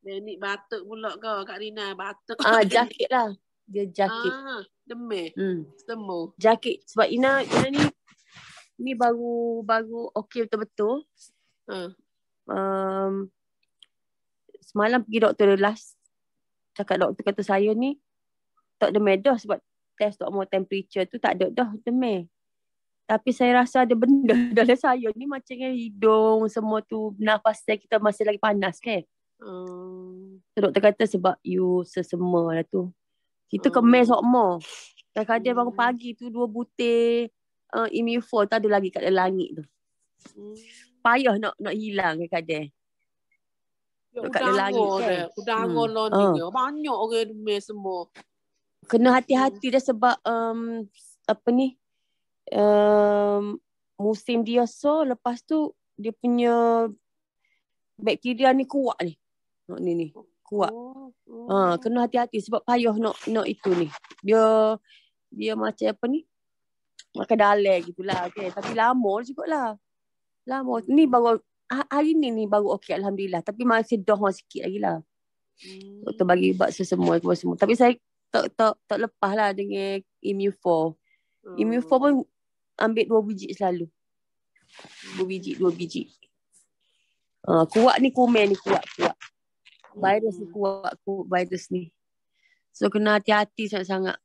Benik batuk pula ke Kak Rina? Batuk. Jakit lah. Dia jakit. Demam. Sembuh. Jakit. Sebab Ina ni baru okey betul-betul. Semalam pergi doktor last. Cakap doktor kata saya ni tak demam dah sebab test thermal temperature tu tak ada dah demam. Tapi saya rasa ada benda dalam saya ni macam hidung semua tu, nafas kita masih lagi panas kan. So, doktor kata sebab you sesama lah tu. Kita kemas sokmo. Kadang-kadang bangun pagi tu 2 butir Immufor tu ada lagi kat dalam langit tu. Payah nak hilang kadang-kadang. Kat dalam langit kan. Udangan lah ni. Banyak orang demam semua. Kena hati-hati dah sebab musim dia lepas tu dia punya bakteria ni kuat ni. Ni kuat. Kena hati-hati sebab payah nak itu ni. Dia macam apa ni? Makan dalai gitulah okay. Tapi lama jugalah. Lama. Ni baru hari ni baru okey alhamdulillah. Tapi masih doh sikit lagi lah. Doktor bagi ubat semua. Tapi saya tak lepas lah dengan Immufor. Immufor pun ambil 2 biji selalu. 2 biji. Kuat ni kumen ni kuat. Virus ni kuat virus ni. So kena hati-hati sangat-sangat.